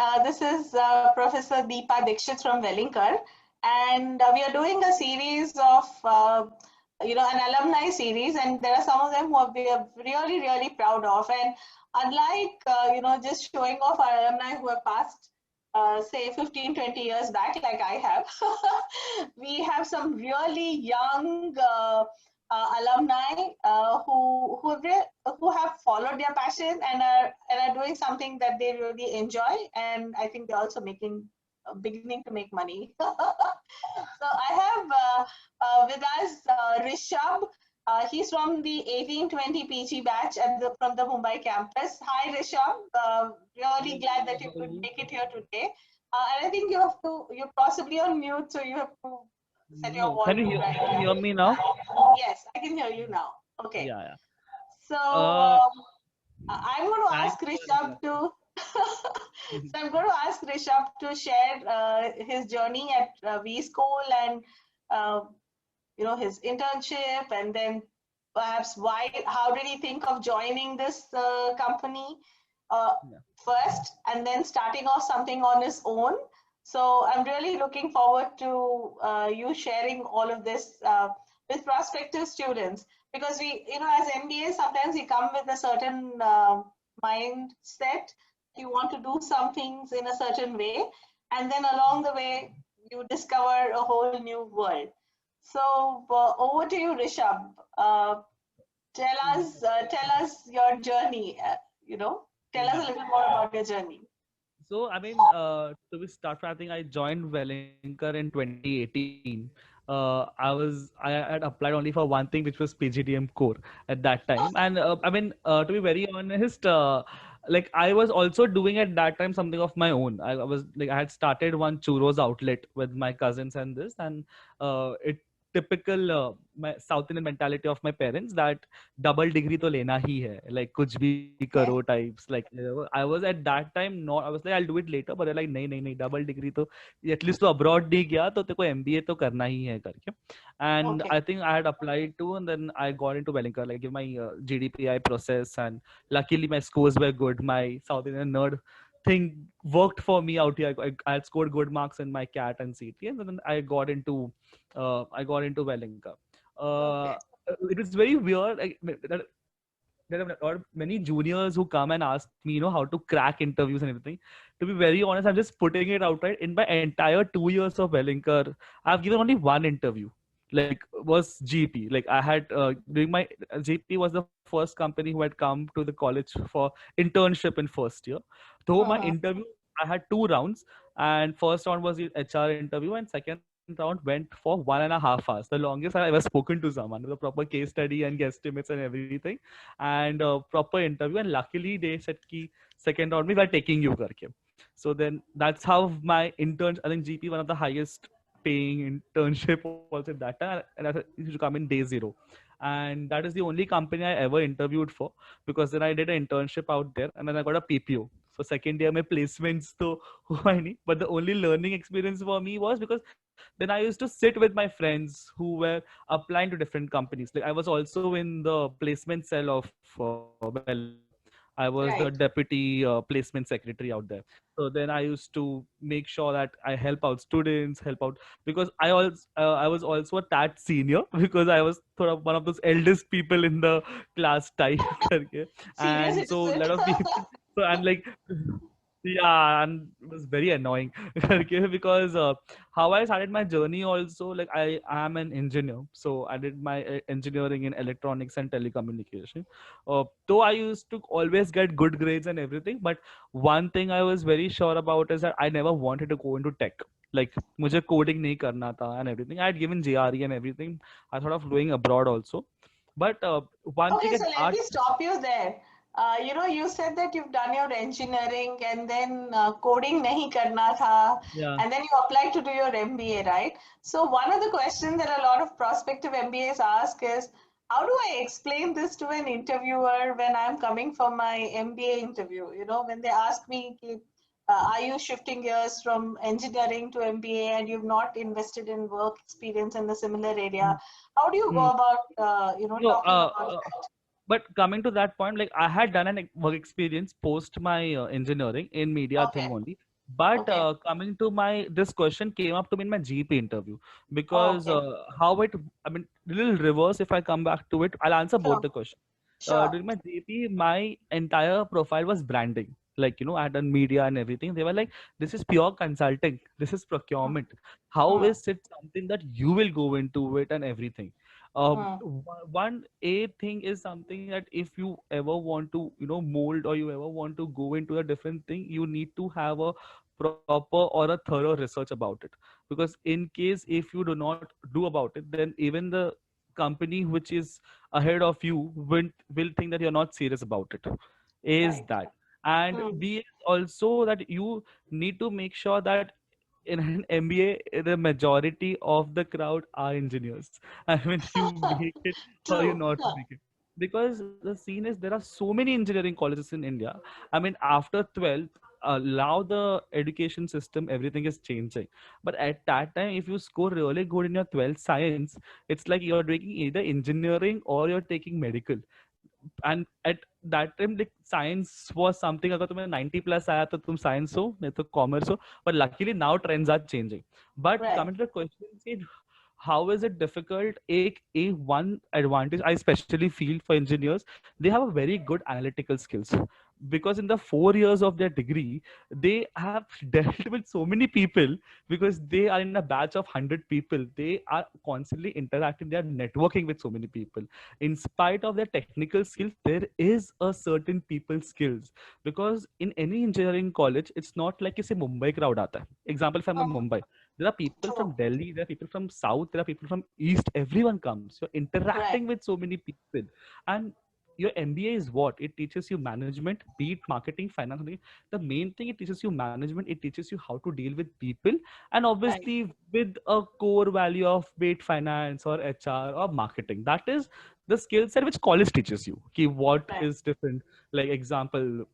This is Professor Deepa Dixit from Wellinger, and we are doing a series of, an alumni series, and there are some of them who we are really, really proud of. And unlike, just showing off our alumni who have passed, say 15, 20 years back, like I have, we have some really young alumni who have followed their passion and are doing something that they really enjoy, and I think they're also beginning to make money. So I have with us Rishabh. He's from the 1820 PG batch from the Mumbai campus. Hi Rishabh, really glad that you could make it here today. And I think you're possibly on mute, so you have to set your No, can volume you right. hear me now? Yes, I can hear you now. Okay. Yeah, yeah. So Uh, I'm going to Thanks ask for Rishabh interrupting. to. So I'm going to ask Rishabh to share his journey at V School and uh, his internship, and then perhaps how did he think of joining this company uh, Yeah. first, and then starting off something on his own. So I'm really looking forward to you sharing all of this with prospective students, because we, as MBA, sometimes we come with a certain mindset. You want to do some things in a certain way, and then along the way, you discover a whole new world. So over to you, Rishabh. Tell us your journey. Tell us a Yeah. little more about your journey. So, to be start from, I think I joined Wellinger in 2018. I had applied only for one thing, which was PGDM core at that time. And to be very honest, like I was also doing at that time something of my own. I was like, I had started one churros outlet with my cousins and this, and it typical my South Indian mentality of my parents that double degree to lena hi hai, like kuch bhi karo Yes. types, like I was at that time not, I was like I'll do it later, but they're like nahi nahi nahi, double degree to at least to abroad nahi gaya to तेरे को MBA तो करना ही है करके. And Okay. I think I had applied to, and then I got into Wellinger, like give my GDPI process, and luckily my scores were good. My South Indian nerd thing worked for me out here. I had scored good marks in my CAT and CT, and then I got into Wellinger. Uh, Okay. it was very weird. There are many juniors who come and ask me, how to crack interviews and everything. To be very honest, I'm just putting it outright. In my entire 2 years of Wellinger, I've given only one interview. Like was GP. Like I had during my GP was the first company who had come to the college for internship in first year. Though my Uh-huh. interview, I had two rounds, and first round was the HR interview, and second round went for 1.5 hours. The longest I ever spoken to someone with a proper case study and guesstimates and everything, and proper interview. And luckily they said ki second round we were taking you karke. So then that's how my intern, I think GP one of the highest paying internship was at that time, and I used to come in day zero. And that is the only company I ever interviewed for, because then I did an internship out there, and then I got a PPO. So second year my placements to हुआ ही नहीं. But the only learning experience for me was because then I used to sit with my friends who were applying to different companies. Like I was also in the placement cell of Wellinger. I was the Right. deputy placement secretary out there. So then I used to make sure that I help out students, help out, because I was also a tad senior because I was sort of one of those eldest people in the class type. करके. Senior And so a citizen. lot of people, so and like yeah, and it was very annoying okay, because how I started my journey also, like I am an engineer, so I did my engineering in electronics and telecommunication. Though I used to always get good grades and everything, but one thing I was very sure about is that I never wanted to go into tech. Like मुझे coding नहीं करना था and everything. I had given JRE and everything. I thought of going abroad also, but one Okay, thing so at let art. me stop you there. You said that you've done your engineering and then coding nahi karna tha, Yeah. and then you applied to do your MBA, right? So one of the questions that a lot of prospective MBAs ask is, how do I explain this to an interviewer when I'm coming for my MBA interview? When they ask me, are you shifting gears from engineering to MBA and you've not invested in work experience in the similar area? How do you Hmm. go about, No, talking about that? but coming to that point, like I had done an work experience post my engineering in media thing Okay. only. But Okay. coming to my, this question came up to me in my GP interview, Oh, because okay. how it, I mean, little reverse. If I come back to it, I'll answer both Sure. the questions. Sure. During my GP, my entire profile was branding. Like, I had done media and everything. They were like, "This is pure consulting. This is Hmm. procurement. How Hmm. is it something that you will go into it and everything?" Hmm. One a thing is something that if you ever want to, mold, or you ever want to go into a different thing, you need to have a proper or a thorough research about it. Because in case if you do not do about it, then even the company which is ahead of you will think that you're not serious about it. Is Right. that, and Hmm. b is also that you need to make sure that in an MBA, the majority of the crowd are engineers. I mean, you make it or you True. not Huh. make it. Because the scene is, there are so many engineering colleges in India. I mean, after 12th, now the education system, everything is changing. But at that time, if you score really good in your 12th science, it's like you're doing either engineering or you're taking medical. And at that time, like, science was something, अगर तुम्हें 90 plus आया तो तुम science हो, नहीं तो commerce हो. But luckily now trends are changing. But Right. coming to the question, see, how is it difficult? A one advantage I especially feel for engineers, they have a very good analytical skills, because in the 4 years of their degree, they have dealt with so many people, because they are in a batch of 100 people. They are constantly interacting, they are networking with so many people. In spite of their technical skills, there is a certain people skills, because in any engineering college, it's not like it's a Mumbai crowd aata hai. Example, if I'm in Hmm. Mumbai, there are people from True. Delhi, there are people from South, there are people from East. Everyone comes. You're Right. interacting with so many people. And your MBA is what? It teaches you management, be it marketing, finance. The main thing, it teaches you management. It teaches you how to deal with people, and Right. obviously with a core value of, be it finance or HR or marketing. That is the skill set which college teaches you. Ki what Right. is different? Like example,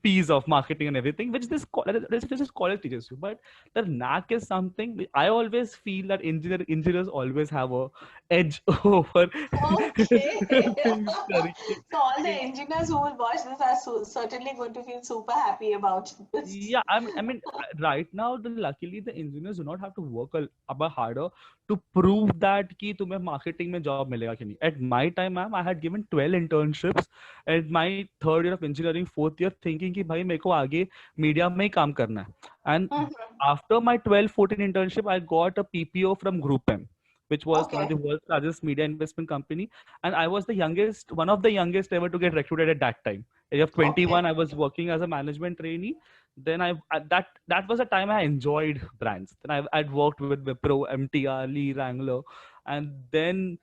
piece of marketing and everything, which this college teaches you. But the knack is something I always feel that engineers always have a edge over Okay. things studying. So all the engineers who will watch this are certainly going to feel super happy about this. Yeah, I mean, right now, luckily the engineers do not have to work a bit harder to prove that कि तुम्हें marketing में job मिलेगा कि नहीं. At my time, ma'am, I had given 12 internships at my third year of engineering, fourth year, thinking कि भाई मेरे को आगे media में ही काम करना है. And Mhm. after my 12-14 internship, I got a PPO from Group M, which was one of Okay. the world's largest media investment company. And I was the youngest, one of the youngest ever to get recruited at that time. Age of Okay. 21, I was working as a management trainee. Then that was a time I enjoyed brands. Then I'd worked with Wipro, MTR, Lee Wrangler, and then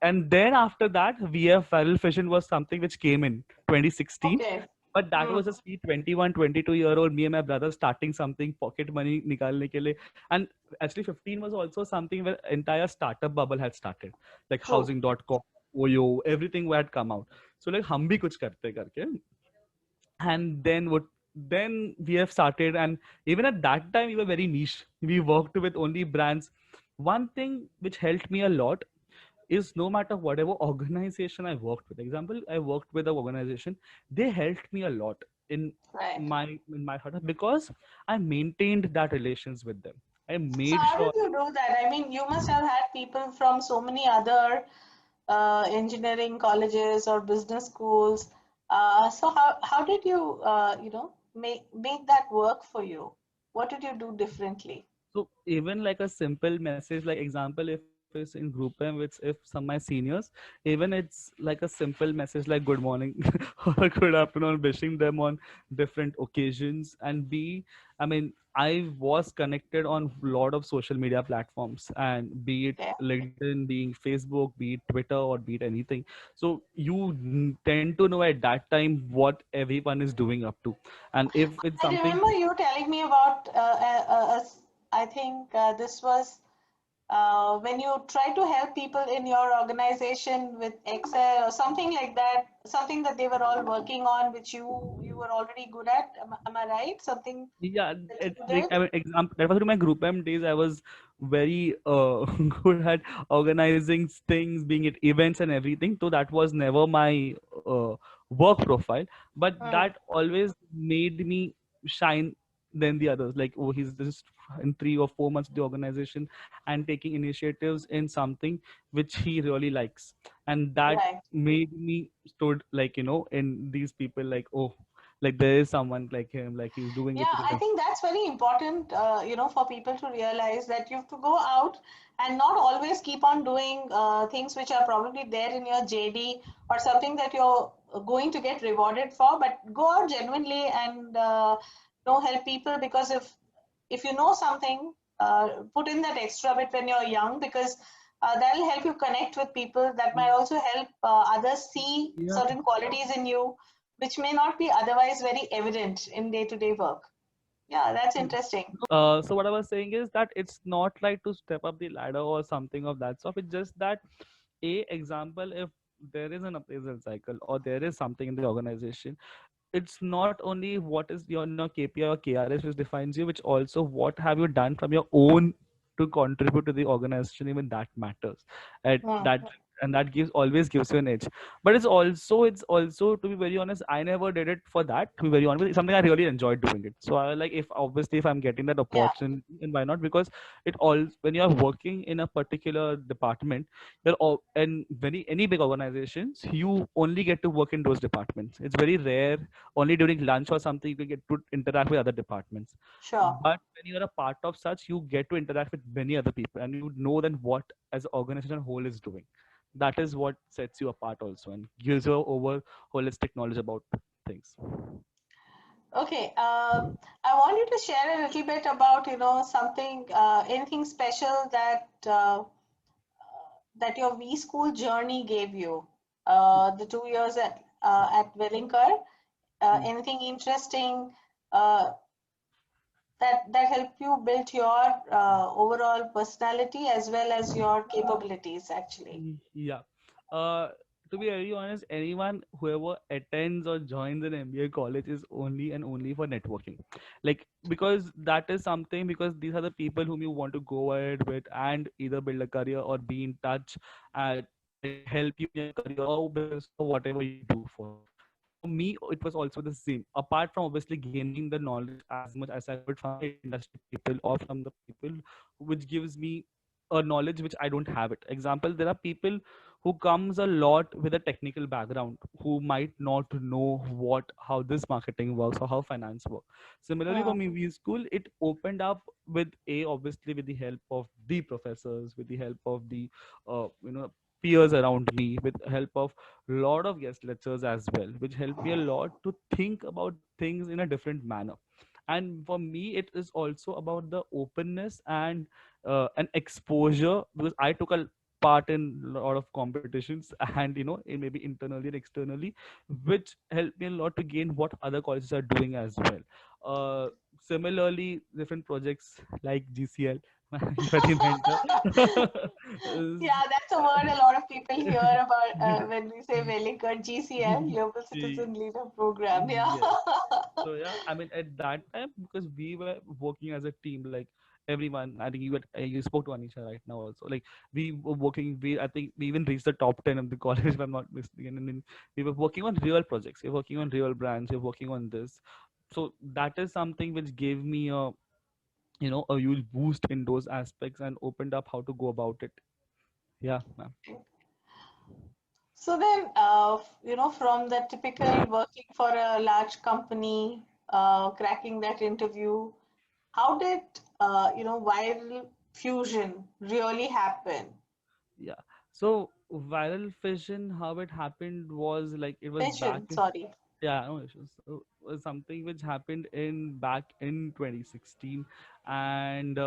and then after that, VF Viral Fission was something which came in 2016. Okay. But that Hmm. was just me, 21, 22-year-old, me and my brother starting something, pocket money nikalne ke liye. And actually 15 was also something where entire startup bubble had started, like True. housing.com, Oyo, everything had come out. So like hum bhi kuch karte karke. And then we have started, and even at that time we were very niche. We worked with only brands. One thing which helped me a lot is, no matter whatever organization I worked with, example, I worked with an organization, they helped me a lot in Right. my heart, because I maintained that relations with them. I So made how sure. did you do that? I mean, you must have had people from so many other engineering colleges or business schools. So how did you make that work for you? What did you do differently? So even like a simple message, like example, if it's in group M, which if some my seniors, even it's like a simple message like good morning or good afternoon, wishing them on different occasions. And B, I mean, I was connected on a lot of social media platforms, and be it Okay. LinkedIn, being Facebook, be it Twitter, or be it anything. So you tend to know at that time what everyone is doing up to. And if it's I something. remember you telling me about, I think this was when you try to help people in your organization with Excel or something like that, something that they were all working on, which you were already good at. Am I right? Something Yeah, that it, you like, did? I mean, example, that was during my group M days. I was very good at organizing things, being at events and everything. So that was never my work profile, but Hmm. that always made me. shine than the others. Like, oh, he's just in 3 or 4 months of the organization and taking initiatives in something which he really likes, and that Right. made me stood like, in these people, like, oh, like there is someone like him, like he's doing it Yeah, because I of. think that's very important, for people to realize that you have to go out and not always keep on doing things which are probably there in your JD or something that you're going to get rewarded for, but go out genuinely and help people, because if you know something, put in that extra bit when you're young, because that'll help you connect with people. That might also help others see Yeah. certain qualities in you, which may not be otherwise very evident in day-to-day work. Yeah, that's interesting. So what I was saying is that it's not like to step up the ladder or something of that sort. It's just that, a example, if there is an appraisal cycle or there is something in the organization, it's not only what is your KPI or KRS which defines you, which also what have you done from your own to contribute to the organization. Even that matters, and Hmm. that always gives you an edge. But it's also, to be very honest, I never did it for that. To be very honest, it's something I really enjoyed doing it. So I like, if obviously if I'm getting that Yeah, opportunity, and why not? Because it all when you are working in a particular department, they're all, and any big organizations, you only get to work in those departments. It's very rare only during lunch or something you can get to interact with other departments. sure. But when you're a part of such, you get to interact with many other people, and you know then what as an organization whole is doing. That is what sets you apart also, and gives you over holistic knowledge about things. Okay, I want you to share a little bit about, something, anything special that your V School journey gave you. The 2 years at Wellinger. Anything interesting uh, that helped you build your overall personality as well as your capabilities, actually. Yeah. Uh, to be very honest, anyone whoever attends or joins an MBA college is only and only for networking. Like, because that is something, because these are the people whom you want to go ahead with and either build a career or be in touch and like help you in your career or business or whatever you do for it. So for me, it was also the same. Apart from obviously gaining the knowledge as much as I could from the industry people or from the people which gives me a knowledge which I don't have it. Example, there are people who comes a lot with a technical background who might not know what how this marketing works or how finance works. Similarly, for Hmm. me, V School, it opened up with a obviously with the help of the professors, with the help of the peers around me, with help of lot of guest lectures as well, which helped me a lot to think about things in a different manner. And for me, it is also about the openness and an exposure, because I took a part in a lot of competitions and maybe internally and externally, which helped me a lot to gain what other colleges are doing as well. Similarly, different projects like GCL, Empathy Mentor. Yeah, that's a word a lot of people hear about when we say Wellinger GCL, Global Citizen Leader Program. Yeah. Yes. So yeah, I mean at that time, because we were working as a team, like everyone. I think you spoke to Anisha right now also. Like we were working. I think we even reached the top 10 of the college, if I'm not mistaken. And then we were working on real projects. We're working on real brands. We're working on this. So that is something which gave me a huge boost in those aspects and opened up how to go about it. Yeah, ma'am. So then, from the typical working for a large company, cracking that interview, how did, viral fusion really happen? Yeah. So viral fission, how it happened was like it was back. Fission, sorry. Yeah, no issues. So it was something which happened in back in 2016, and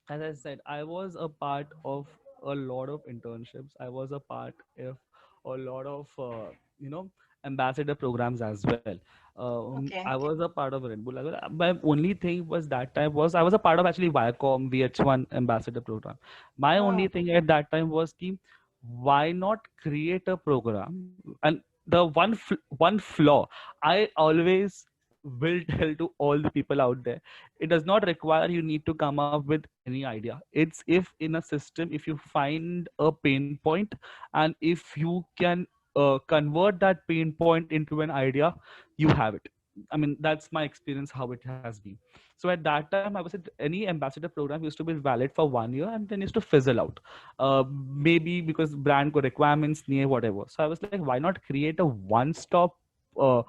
as I said, I was a part of a lot of internships. I was a part of a lot of ambassador programs as well. I Okay. was a part of Red Bull as well. My only thing was that time was I was a part of actually Viacom VH1 ambassador program. My Hmm. only thing at that time was ki, why not create a program? And the one flaw I always will tell to all the people out there, it does not require you need to come up with any idea. It's if in a system, if you find a pain point and if you can convert that pain point into an idea, you have it. I mean, that's my experience how it has been. So at that time, I was at any ambassador program used to be valid for 1 year and then used to fizzle out. Maybe because brand को requirements near whatever. So I was like, why not create a one-stop uh,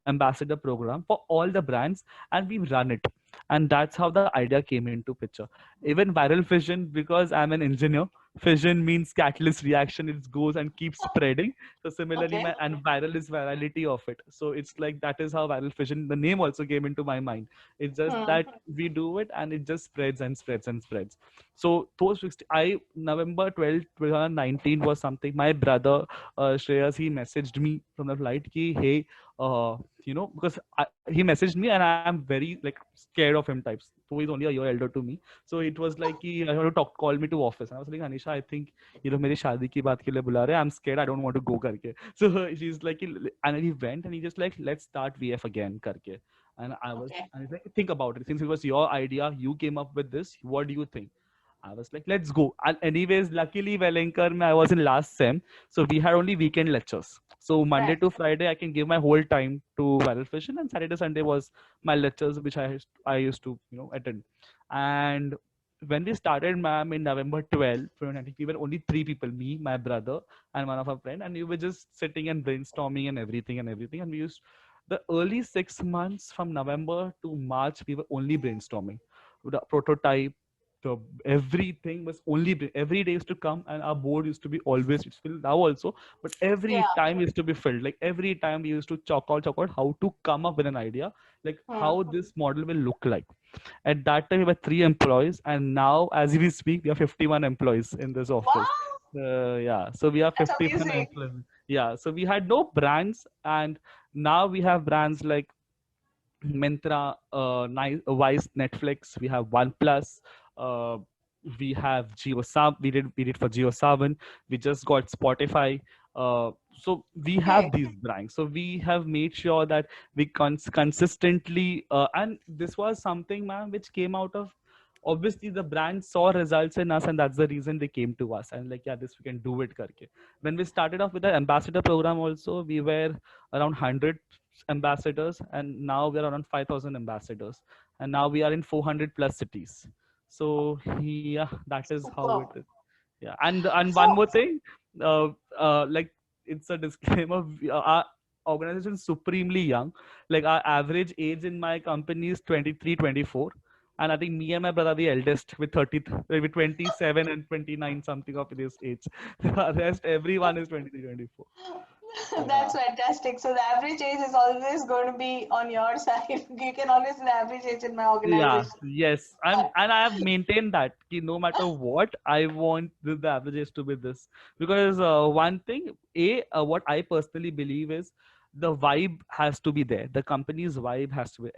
ambassador program for all the brands and we run it. And that's how the idea came into picture. Even viral fission, because I'm an engineer, fission means catalyst reaction. It goes and keeps spreading. So similarly, Okay. my and viral is virality of it. So it's like that is how viral fission. The name also came into my mind. It's just Hmm. that we do it and it just spreads and spreads and spreads. So those 60, I November 12th, 2019 was something. My brother Shreyas, he messaged me from the flight. Ki, hey, because he messaged me and I'm very like scared of him types. So he's only a year elder to me. So it was like he I want to call me to office. And I was like, Anisha, I think मेरी शादी की बात के लिए बुला रहे हैं. I'm scared. I don't want to go करके. So she's like, and he went and he just like, let's start VF again करके. Okay. And he's like, think about it. Since it was your idea, you came up with this. What do you think? I was like, let's go. And anyways, luckily, Wellinger, I was in last sem, so we had only weekend lectures. So Monday Right. to Friday, I can give my whole time to viral fission, and Saturday Sunday was my lectures, which I used to attend. And when we started, ma'am, in November 12th, we were only three people: me, my brother, and one of our friend, and we were just sitting and brainstorming and everything and everything. And we used the early 6 months from November to March, we were only brainstorming the prototype. So everything was only every day used to come, and our board used to be always, it's filled now also, but every Yeah. time used to be filled. Like every time we used to chalk out how to come up with an idea, like Hmm. how this model will look like. At that time we were 3 employees, and now as we speak we have 51 employees in this office. Wow, Yeah, so we have that's 51 amazing. employees. Yeah, so we had no brands, and now we have brands like Myntra, Wise, Netflix. We have OnePlus. Uh, we have JioSav. We did for JioSavan. We just got Spotify. So we have Okay. these brands. So we have made sure that we consistently. And this was something, man, which came out of. Obviously, the brand saw results in us, and that's the reason they came to us. And like, yeah, this we can do it, karke. When we started off with the ambassador program, also we were around 100 ambassadors, and now we are around 5,000 ambassadors, and now we are in 400 plus cities. So yeah, that is how it Superb. is. Yeah, and one So, more thing, like, it's a disclaimer, our organization is supremely young. Like our average age in my company is 23, 24, and I think me and my brother are the eldest with 30, with 27 and 29 something of this age. The rest everyone is 23, 24. Yeah. that's fantastic. So the average age is always going to be on your side. You can always see the average age in my Yeah, organization. yes. And I have maintained that no matter what, I want the averages to be this. Because one thing, what I personally believe is the vibe has to be there. The company's vibe has to be.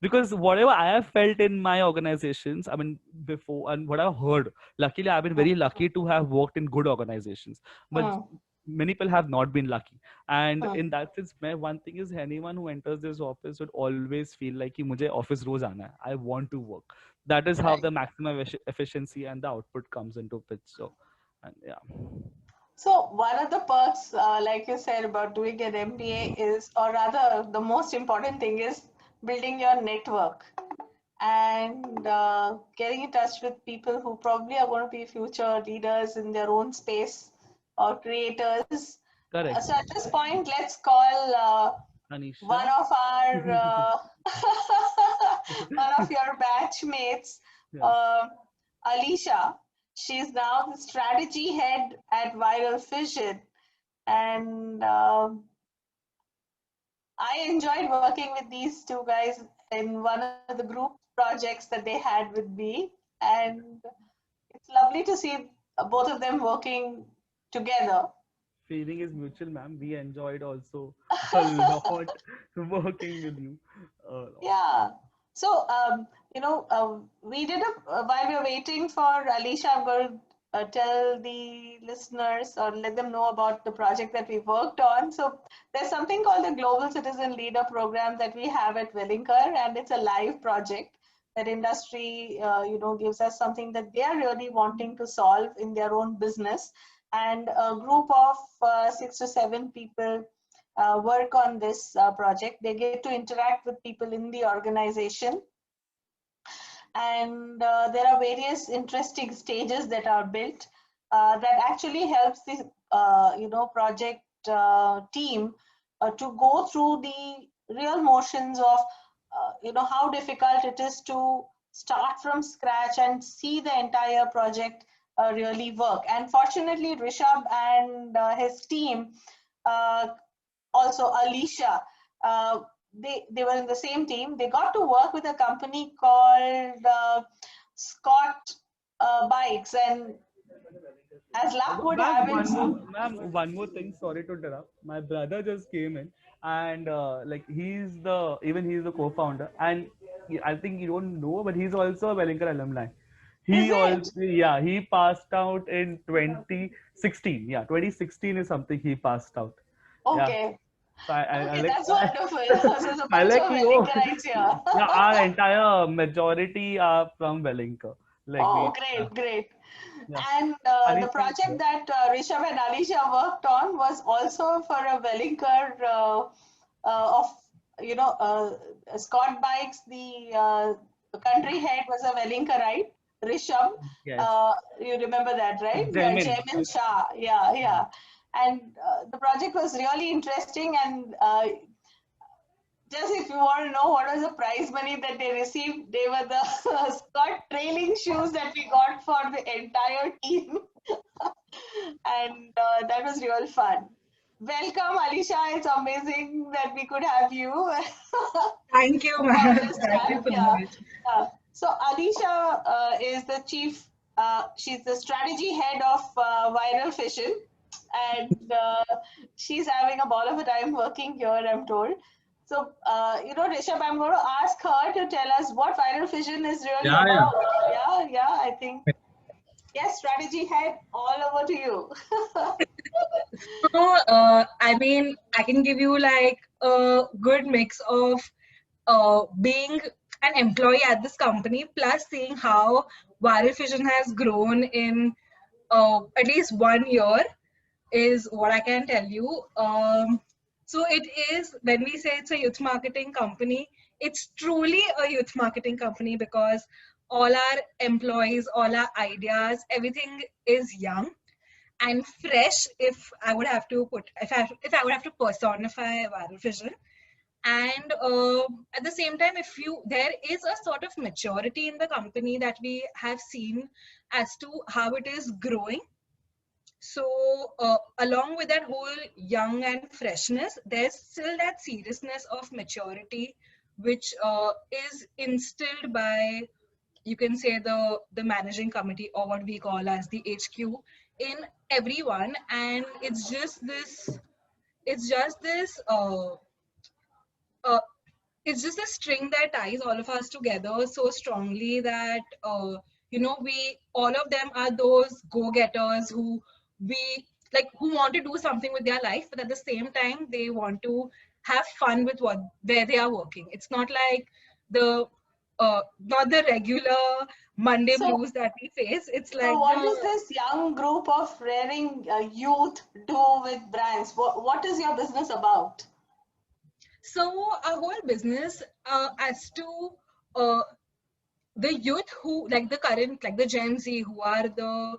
Because whatever I have felt in my organizations, I mean, before, and what I've heard, luckily I've been very lucky to have worked in good organizations. But Hmm. many people have not been lucky. And Hmm. in that sense, one thing is, anyone who enters this office would always feel like कि मुझे office रोज आना है. I want to work. That is how Right. the maximum efficiency and the output comes into picture. And yeah. So one of the perks, like you said, about doing an MBA is, or rather, the most important thing is building your network and getting in touch with people who probably are going to be future leaders in their own space or creators. Correct. So at this point, let's call one Anisha. of our one of your batchmates, Yeah. uh, Alicia. She's now the strategy head at Viral Fission, and I enjoyed working with these two guys in one of the group projects that they had with me, and it's lovely to see both of them working together. Feeling is mutual, ma'am. We enjoyed also a lot working with you. Yeah. So, we did while we are waiting for Alicia, I'm going to tell the listeners or let them know about the project that we worked on. So, there's something called the Global Citizen Leader Program that we have at Wellinger, and it's a live project that industry, gives us something that they are really wanting to solve in their own business. And a group of 6 to 7 people work on this project. They get to interact with people in the organization. And there are various interesting stages that are built that actually helps the project team to go through the real motions of how difficult it is to start from scratch and see the entire project really work. And fortunately, Rishabh and his team, also Alicia, they were in the same team. They got to work with a company called Scott Bikes, and as luck would have it, Ma'am, one more thing. Sorry to interrupt. My brother just came in, and like he's the co-founder, and I think you don't know, but he's also a Wellinger alumni. is He it? also, yeah, he passed out in 2016. Yeah, 2016 is something he passed out. Yeah. Okay. So I Okay, like that's wonderful. So there's a I bunch like of you. Wellinkerites here. Yeah, our entire majority are from Wellinker. Like Oh, we, great, great. yeah. And the Alicia is project here. that Rishabh and Alicia worked on was also for a Wellinker of, Scott Bikes. The country head was a Wellinkerite, Rishabh. Yes. You remember that, right? Yeah, Jamin. Jaimin Shah. Yeah, yeah. And the project was really interesting. And just if you want to know what was the prize money that they received, they were the Scott trailing shoes that we got for the entire team. And that was real fun. Welcome, Alisha. It's amazing that we could have you Thank you, for ma'am. this Thank you chat. so Yeah. much. So Alisha is the chief. She's the strategy head of Viral Fission, and she's having a ball of a time working here, I'm told. So, Rishabh, I'm going to ask her to tell us what Viral Fission is really Yeah, yeah. about. Yeah, yeah, I think. Yes, strategy head, all over to you. So, I mean, I can give you like a good mix of being an employee at this company, plus seeing how Viral Fission has grown in at least 1 year is what I can tell you. So it is, when we say it's a youth marketing company, it's truly a youth marketing company because all our employees, all our ideas, everything is young and fresh. If I would have to would have to personify Viral Fission, and at the same time, if you there is a sort of maturity in the company that we have seen as to how it is growing. So, along with that whole young and freshness, there's still that seriousness of maturity, which is instilled by, you can say, the managing committee, or what we call as the HQ, in everyone. And it's just this, uh, it's just a string that ties all of us together so strongly that we all of them are those go-getters we who want to do something with their life, but at the same time they want to have fun with where they are working. It's not like the not the regular Monday So, blues that we face. It's so like what the does this young group of raring youth do with brands? What is your business about? so our whole business as to uh, the youth who like the Gen Z, who are the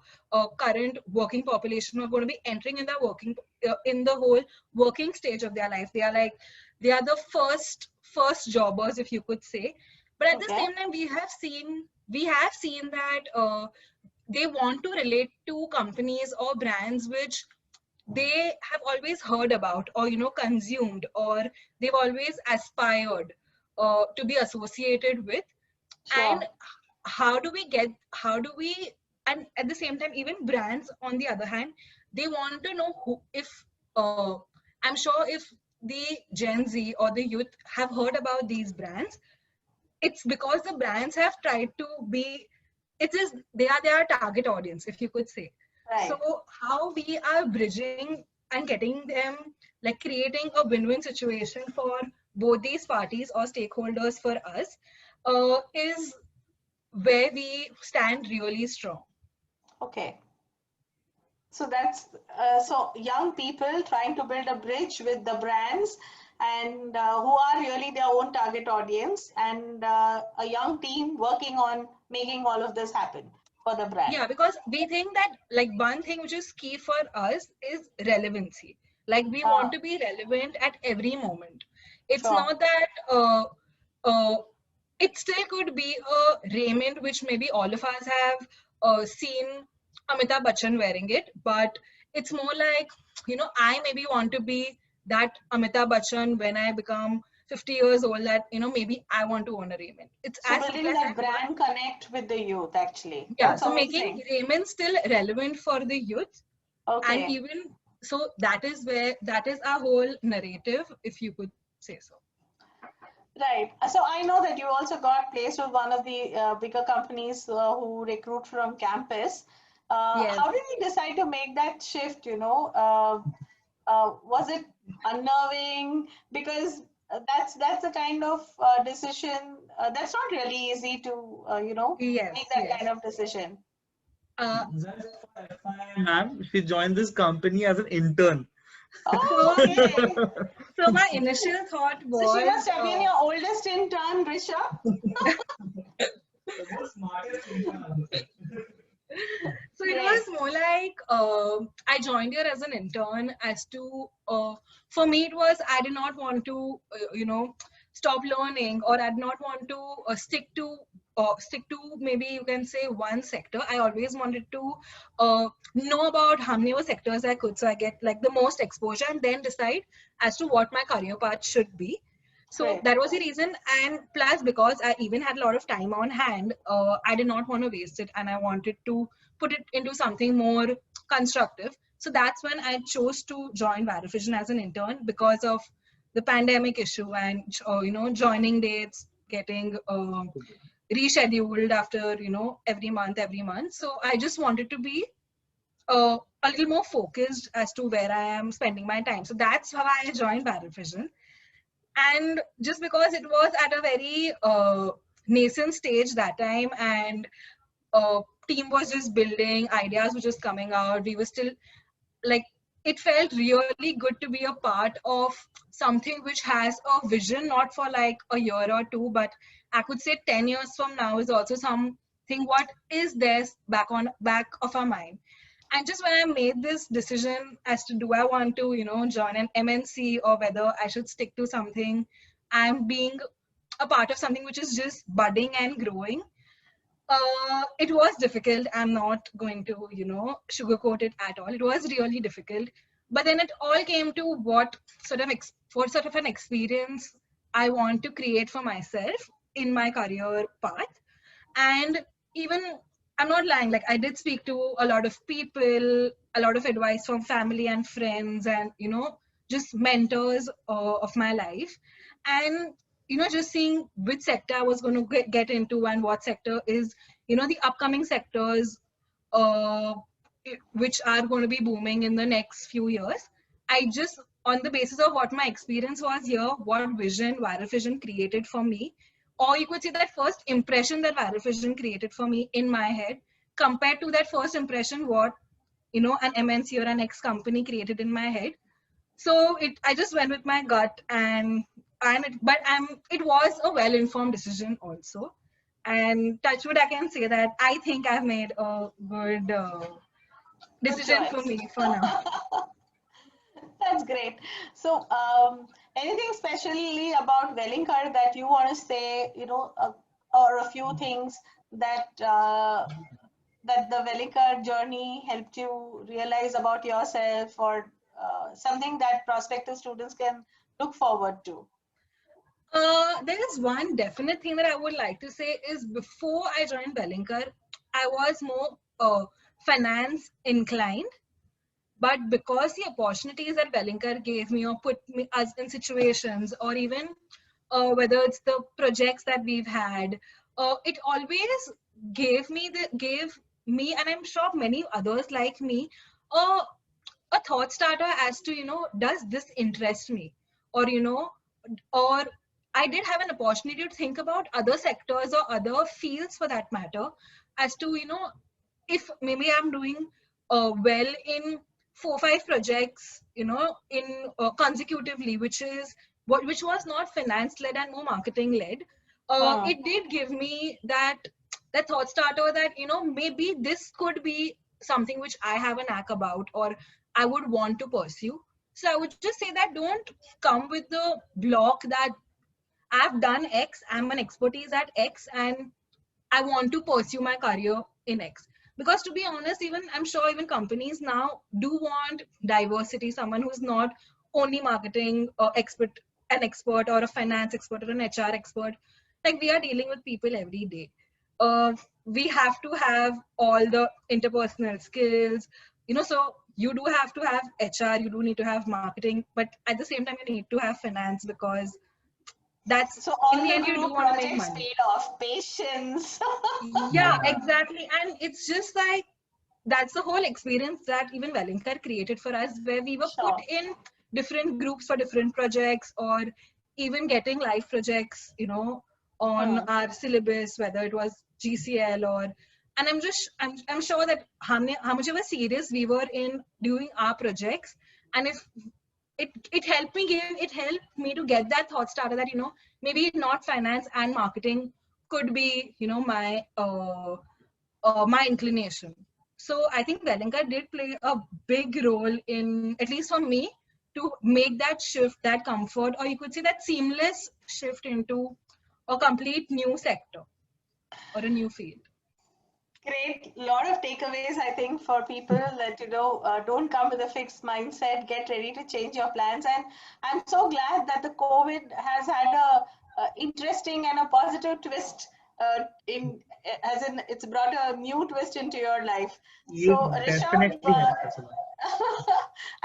current working population, who are going to be entering in the in the whole working stage of their life. They are the first jobbers, if you could say. But at the Okay. same time, we have seen that they want to relate to companies or brands which they have always heard about, or consumed, or they've always aspired to be associated with. And Sure. how do we and at the same time, even brands, on the other hand, they want to know who if I'm sure if the Gen Z or the youth have heard about these brands, it's because the brands have tried to be, it is they are their target audience, if you could say. So Right. how we are bridging and getting them, like creating a win-win situation for both these parties or stakeholders for us, is where we stand really strong. Okay. So that's so young people trying to build a bridge with the brands and who are really their own target audience, and a young team working on making all of this happen for the brand. Yeah, because we think that like one thing which is key for us is relevancy. Like we want to be relevant at every moment. It's Sure. not that uh, it still could be a raiment which maybe all of us have seen Amitabh Bachchan wearing it, but it's more like, I maybe want to be that Amitabh Bachchan when I become 50 years old, that, maybe I want to own a raiment. It's So as simple building as that that. brand connect with the youth, actually. Yeah, That's so making amazing. raiment still relevant for the youth, and Okay. even so, that is our whole narrative, if you could say so. Right. So I know that you also got placed with one of the bigger companies who recruit from campus. Yes. How did you decide to make that shift? Was it unnerving? Because that's the kind of decision that's not really easy to Yes, make that yes. kind of decision. Uh, Just for FYI, ma'am, she joined this company as an intern. Oh, so, okay. so my initial thought So she was, must have been your oldest intern, Risha. The smartest intern. so it Great. was more like I joined here as an intern. As to for me, it was I did not want to stop learning, or I did not want to stick to maybe you can say one sector. I always wanted to know about how many more sectors I could, so I get like the most exposure, and then decide as to what my career path should be. So Great. that was the reason, and plus because I even had a lot of time on hand, I did not want to waste it, and I wanted to put it into something more constructive. So that's when I chose to join Verifision as an intern, because of the pandemic issue, and joining dates getting rescheduled after every month. So I just wanted to be a little more focused as to where I am spending my time. So that's how I joined Verifision. And just because it was at a very nascent stage that time, and team was just building, ideas were just coming out, we were still like, it felt really good to be a part of something which has a vision, not for like a year or two, but I could say 10 years from now is also something what is there back of our mind. And just when I made this decision as to do I want to join an MNC, or whether I should stick to something, I'm being a part of something which is just budding and growing. It was difficult. I'm not going to, sugarcoat it at all. It was really difficult. But then it all came to what sort of an experience I want to create for myself in my career path. And even, I'm not lying, like I did speak to a lot of people, a lot of advice from family and friends, and just mentors of my life. And just seeing which sector I was going to get into, and what sector is the upcoming sectors uh, which are going to be booming in the next few years. I just, on the basis of what my experience was here, what vision Verifision created for me, or you could say that first impression that Verifision created for me in my head, compared to that first impression what an MNC or an X company created in my head. So I just went with my gut, it was a well informed decision also. And touchwood, I can say that I think I've made a good Good decision for choice. me for now. That's great. So, anything specially about Wellinger that you want to say, or a few things that that the Wellinger journey helped you realize about yourself, or something that prospective students can look forward to? There is one definite thing that I would like to say is, before I joined Wellinger, I was more finance inclined. But because the opportunities that Wellinger gave me, or put me us in situations, or even whether it's the projects that we've had, it always gave me, and I'm sure many others like me, uh, a thought starter as to does this interest me, or or I did have an opportunity to think about other sectors or other fields for that matter, as to if maybe I'm doing well in 4-5 projects, you know, in consecutively, which was not finance led and more marketing led. It did give me that thought starter that, you know, maybe this could be something which I have a knack about or I would want to pursue. So I would just say that don't come with the block that I've done X, I'm an expertise at X, and I want to pursue my career in X. Because to be honest, even I'm sure even companies now do want diversity, someone who's not only marketing an expert or a finance expert or an HR expert. Like we are dealing with people every day. We have to have all the interpersonal skills, you know, so you do have to have HR, you do need to have marketing, but at the same time, you need to have finance because that's so all in the the end you do group want to make projects money. paid off. Patience. Yeah, exactly. And it's just like that's the whole experience that even Wellinkar created for us, where we were put Sure. in different groups for different projects, or even getting live projects, you know, on our syllabus, whether it was GCL or. And I'm sure that how much of a serious we were in doing our projects, and if it helped me to get that thought starter that, you know, maybe not finance and marketing could be, you know, my inclination. So I think Wellinkar did play a big role in, at least for me, to make that shift, that comfort, or you could say that seamless shift into a complete new sector or a new field. Great. Lot of takeaways, I think, for people that, you know, don't come with a fixed mindset, get ready to change your plans. And I'm so glad that the COVID has had a interesting and a positive twist as in it's brought a new twist into your life. You So Rishabh, definitely have to.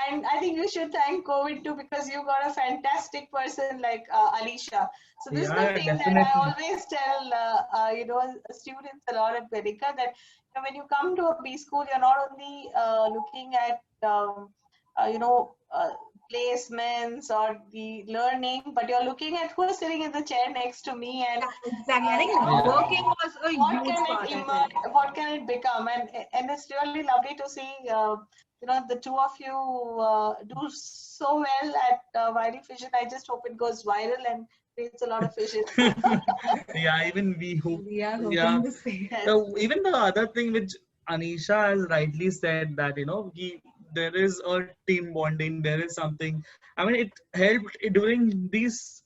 and I think you should thank COVID too, because you got a fantastic person like Alisha. So this is the Yeah, thing that I definitely. always tell you know, students a lot at Vedika, that, you know, when you come to a B school, you're not only looking at you know, placements or the learning, but you're looking at who is sitting in the chair next to me, and Exactly. I think networking was a huge part, I think. what can it become, and it's really lovely to see you know, the two of you do so well at Viral Fission. I just hope it goes viral and creates a lot of fission. Yeah, even we hope. We are hoping Yeah. to see. Yes. So even the other thing which Anisha has rightly said, that, you know, there is a team bonding. There is something. I mean, it helped during these.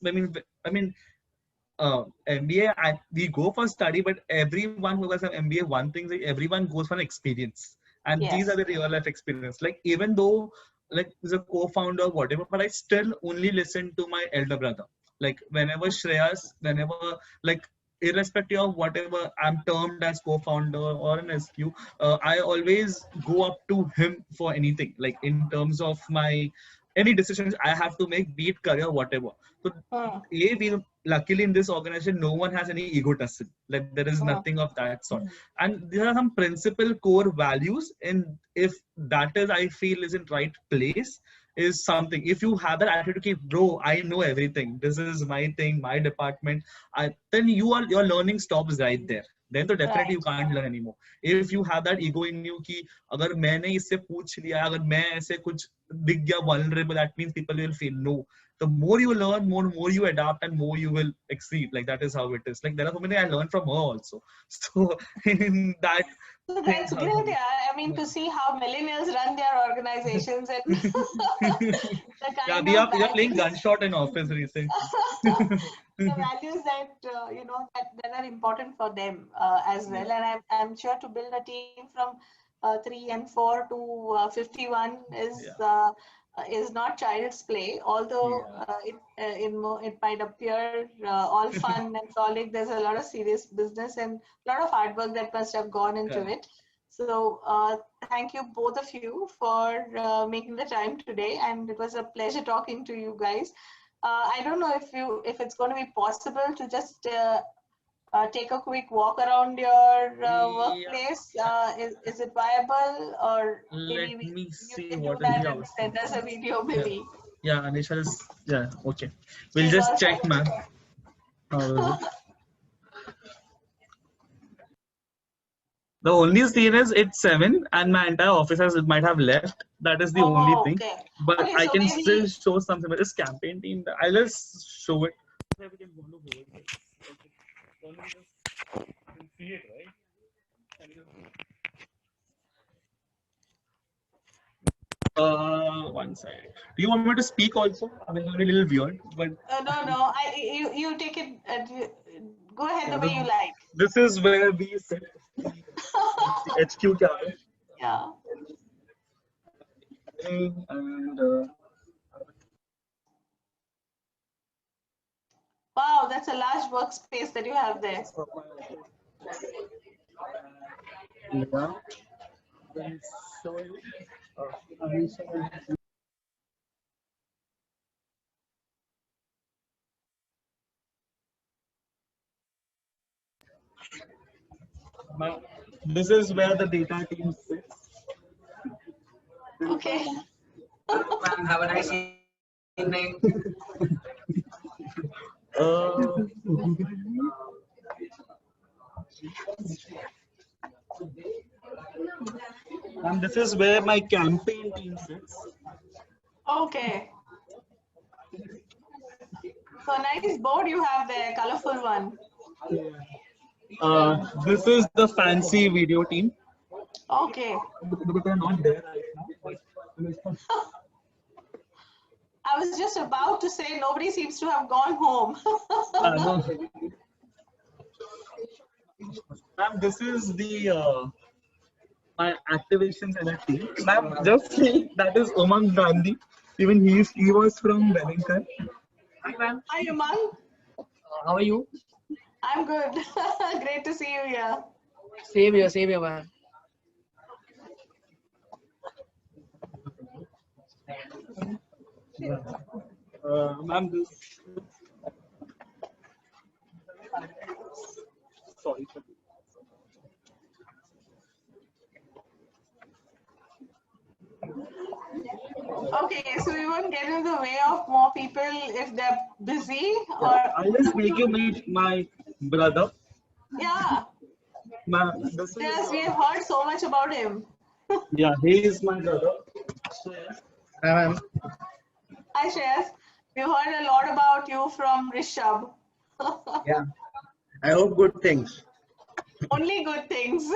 MBA, we go for study, but everyone who has an MBA, one thing is everyone goes for an experience, and these Yes. are the real life experience. Like, even though, like, as a co-founder, whatever, but I still only listen to my elder brother. Like, whenever Shreyas, like, irrespective of whatever I'm termed as co-founder or an SQ, I always go up to him for anything, like in terms of my any decisions I have to make, be it career, whatever. So we luckily in this organization, no one has any ego tussle. Like, there is nothing of that sort. And there are some principal core values, and if that is, I feel, is in right place, is something. If you have that attitude, okay, bro, I know everything. This is my thing, my department. Then your learning stops right there. Then so definitely you Right. can't learn anymore. If you have that ego in you कि अगर मैंने इससे पूछ लिया, अगर मैं ऐसे कुछ दिख गया vulnerable, that means people will feel no. The more you learn, more you adapt, and more you will exceed. Like, that is how it is. Like, there are so many I learned from her also. So in that. So that's great, yeah. I mean, to see how millennials run their organizations and the Yeah, kind we of are playing values, gunshot in office recently. the values that you know, that are important for them as well. And I'm sure to build a team from 3 and 4 to 51 is not child's play. Although it might appear all fun and frolic, there's a lot of serious business and a lot of hard work that must have gone into it. So thank you, both of you, for making the time today, and it was a pleasure talking to you guys. I don't know if it's going to be possible to just take a quick walk around your workplace. Is it viable, or maybe Let me you see can do what is that the and outcome. send us a video, maybe. Yeah, Anisha is, yeah, okay. We'll She's just all check, set. man. How is it? The only scene is it's 7 and my entire office might have left. That is the only Oh, thing. okay. But Okay, I so can maybe still show something. But this campaign team, I'll just show it. Maybe we can go to hold it. Can you see it, right? One side. Do you want me to speak also? I mean, it's a little weird, but no. You take it. Go ahead the way you like. this is where we sit. The HQ cabin. Yeah. And Wow, that's a large workspace that you have there. yeah. This is where the data team sits. Okay. Ma'am, have a nice evening. Uh, and this is where my campaign team sits. Okay. So nice board you have there, colorful one. This is the fancy video team. Okay. But they're not there right now. I was just about to say nobody seems to have gone home. No. Ma'am, this is the my activations and a team. Ma'am, just see that is Umang Gandhi. Even he was from Wellington. Hi, ma'am. Hi, Umang. How are you? I'm good. Great to see you here. Same here, ma'am. Ma'am, this. Sorry. Okay, so we won't get in the way of more people if they're busy or I'll just make you meet my brother. yeah. Ma'am, this Yes, is, we have heard so much about him. yeah, he is my brother. Hi, ma'am. Hi, Shreyas. We heard a lot about you from Rishabh. Yeah. I hope good things. Only good things.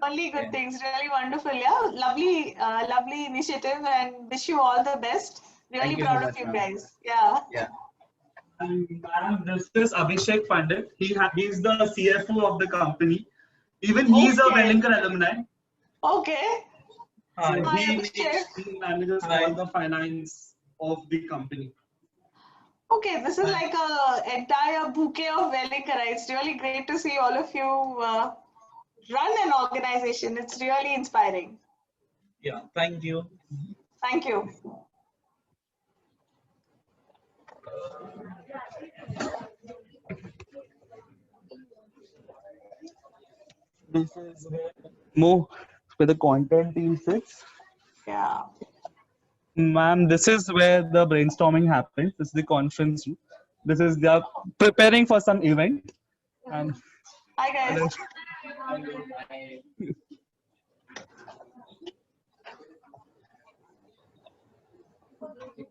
Only good things. Really wonderful. Yeah, lovely initiative, and wish you all the best. Really Thank you so proud of much, you ma'am. guys. Yeah. Yeah. And ma'am, this is Abhishek Pandit. He's the CFO of the company. Even he is a Okay. Wellington alumni. Okay. So Hi, he Abhishek. manages all the finance of the company. Okay, this is like a entire bouquet of Wellingtonites. Really great to see all of you run an organization. It's really inspiring. Yeah, thank you. Thank you. This is where the content team sits. Yeah. Ma'am, this is where the brainstorming happens. This is the conference room. This is they are preparing for some event. And Hi, guys.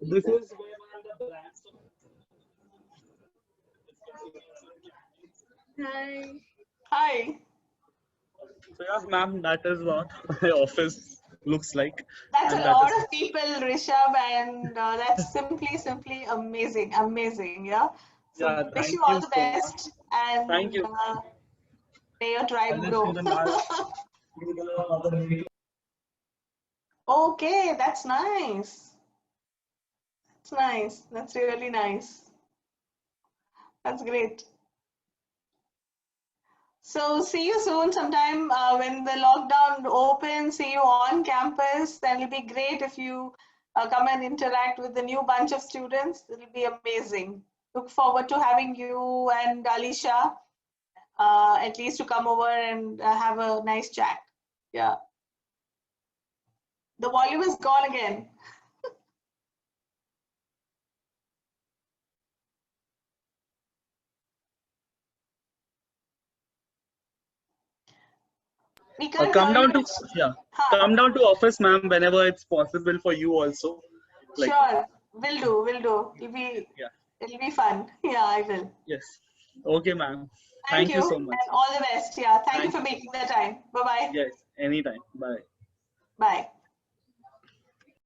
this is where the brands. Hi. Hi. So yeah, ma'am, that is what my office looks like. That's a And that lot is of people, Rishabh, and that's simply amazing. Amazing. Yeah. So yeah, wish thank you all you the so much. best and Thank you. may your I'll tribe just grow. do the last. Okay, that's nice. That's nice. That's really nice. That's great. So see you soon sometime when the lockdown opens, see you on campus. Then it'll be great if you come and interact with the new bunch of students. It'll be amazing. Look forward to having you and Alisha at least to come over and have a nice chat. Yeah. The volume is gone again. We can't Come hear down to you. come down to office, ma'am, whenever it's possible for you also. Like, Sure, will do, will do. yeah, It'll be fun. Yeah, I will. yes. Okay, ma'am. Thank Thank you you so much. and all the best. Yeah, thank you Thank for making the time. Bye-bye. Yes, anytime. Bye. Bye.